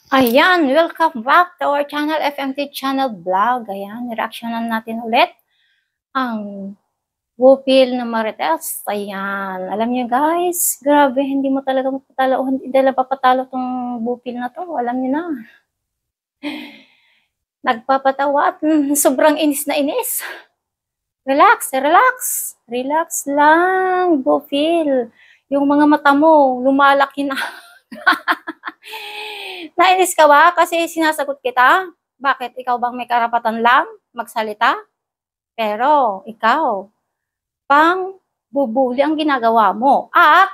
Ayan, welcome back to our channel, FMT Channel Vlog. Ayan, reactionan natin ulit ang Bupil na Marites. Ayan, alam niyo guys, grabe, hindi mo talaga mapatalo, hindi talaga papatalo tong Bupil na to. Alam niyo na. Nagpapatawa at sobrang inis na inis. Relax, relax. Relax lang, Bupil. Yung mga mata mo, lumalaki na. Nainis ka ba kasi sinasagot kita? Bakit ikaw bang may karapatan lang magsalita? Pero ikaw, pang bubuli ang ginagawa mo at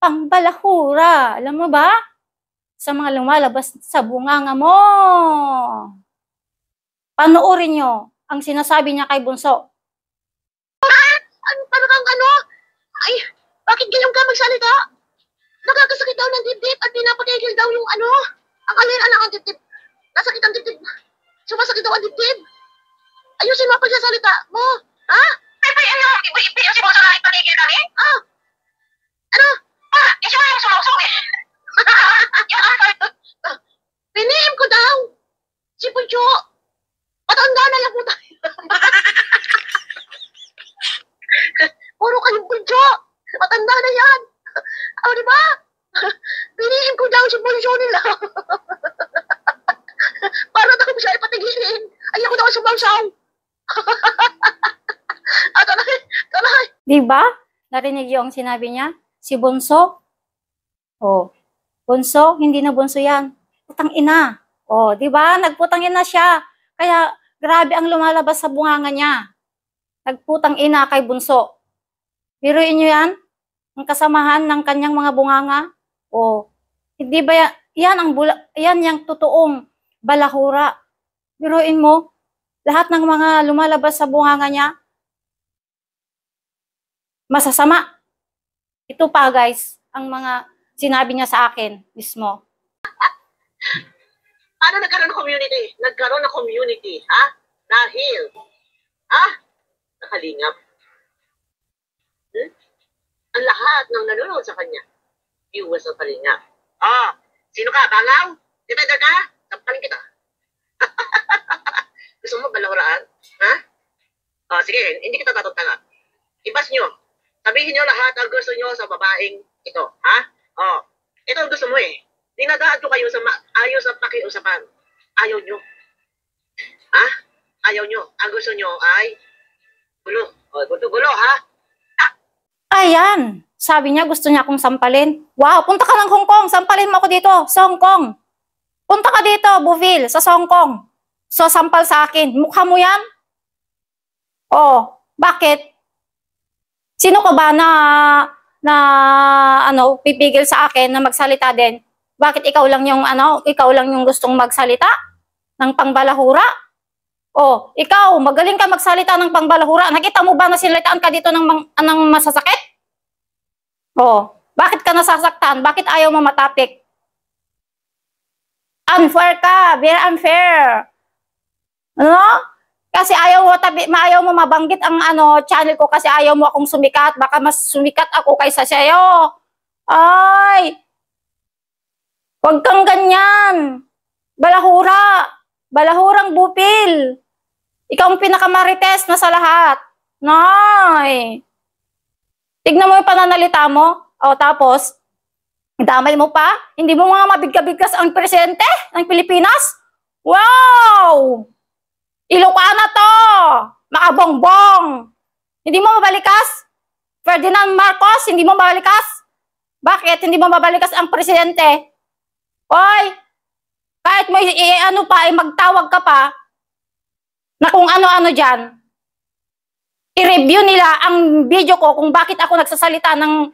pangbalahura. Alam mo ba? Sa mga lumalabas sa bunganga mo. Panoorin nyo ang sinasabi niya kay Bunso. Talagang ay, bakit ganyan ka magsalita? Nakakasakit daw ng dibdib at pinapatigil daw yung ang aliran ng dibdib. Nasakit ang dibdib. Sumasakit daw ang dibdib. Ayusin mo ang pagsasalita mo. Ha? Ayusin mo sa ipatigil kami? Ano? Iso mo yung sumusok eh. Piniim ko daw. Si Puncho. Patanda na lang po tayo. Puro kayong Puncho. Matanda na yan. Di ba? Piniin ko daw si Puncho nila. Para daw siya ipatigilin. Ayoko daw sumawsaw. Talay. Diba? Narinig yung sinabi niya? Si Bunso? Oh, Bunso, hindi na Bunso yan. Putang ina. Oh, diba? Nagputang ina siya. Kaya, grabe ang lumalabas sa bunganga niya. Nagputang ina kay Bunso. Biruin niyo yan? Ang kasamahan ng kanyang mga bunganga? Oh, hindi ba yan yung totoong balahura? Biruin mo, lahat ng mga lumalabas sa bunganga niya, masasama. Ito pa guys, ang mga sinabi niya sa akin mismo. Ano nagkaroon ng community? Nagkaroon ng community, ha? Dahil, nakalingap. Ang lahat ng nanonood sa kanya, viewers ng kalingap. Sino ka? Bangaw? Defender ka? Sampalin kita. Gusto mo balahuraan? Ha? Sige, hindi kita tatutanga. Ibas nyo. Sabihin nyo lahat ang gusto nyo sa babaeng ito. Ha? Ito ang gusto mo eh. Dinadaan ko kayo sa ayaw sa pakiusapan. Ayaw nyo. Ha? Ayaw nyo. Ang gusto nyo ay gulo. Gulo, ha? Ayan, sabi niya gusto niya akong sampalin. Wow, punta ka ng Hong Kong, sampalin mo ako dito sa Hong Kong. Punta ka dito, Buville, sa Hong Kong. So, sampal sa akin. Mukha mo yan? Oh, bakit? Sino ka ba na pipigil sa akin na magsalita din? Bakit ikaw lang yung gustong magsalita ng pangbalahura? Oh, ikaw, magaling ka magsalita ng pangbalahura. Nakita mo ba na silitaan ka dito ng masasakit? Oh, bakit ka nasasaktan? Bakit ayaw mo matapik? Unfair ka, very unfair. Ano? Kasi ayaw mo mabanggit ang channel ko kasi ayaw mo akong sumikat. Baka mas sumikat ako kaysa sa'yo. Ay! Huwag kang ganyan. Balahura. Balahurang Bupil. Ikaw ang pinakamarites na sa lahat. Nay. Tignan mo yung pananalita mo. O tapos, damay mo pa. Hindi mo mga mabigka-bigkas ang presidente ng Pilipinas. Wow! Ilocana to! Makabongbong! Hindi mo mabalikas? Ferdinand Marcos, hindi mo mabalikas? Bakit hindi mo mabalikas ang presidente? Hoy! Kahit mo magtawag ka pa na kung ano-ano dyan, i-review nila ang video ko kung bakit ako nagsasalita ng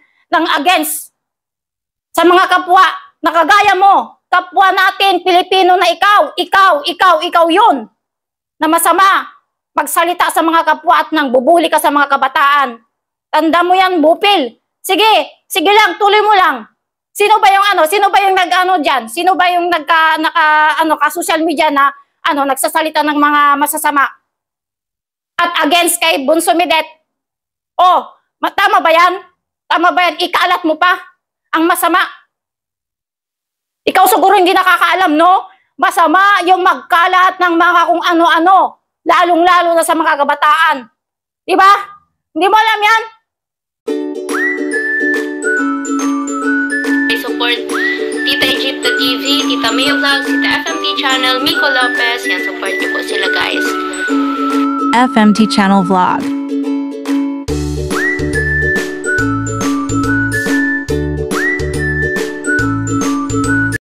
against sa mga kapwa na kagaya mo. Kapwa natin, Pilipino na ikaw yun. Na masama, magsalita sa mga kapwa at nang bubuli ka sa mga kabataan. Tanda mo yan, Bupil. Sige lang, tuloy mo lang. Sino ba yung nag-ano diyan? Sino ba yung ka-social media na nagsasalita ng mga masasama? At against kay Bunso Medet. Oh, tama ba yan? Tama ba yan? Ikalat mo pa ang masama. Ikaw siguro hindi nakakaalam, no? Masama yung magkalat ng mga kung ano-ano. Lalong-lalo na sa mga kabataan. Diba? Hindi mo alam yan? I support Tita Egypta TV, Tita May Vlogs, Tita FMT Channel, Miko Lopez. Yan, support niyo po sila guys. FMT Channel Vlog.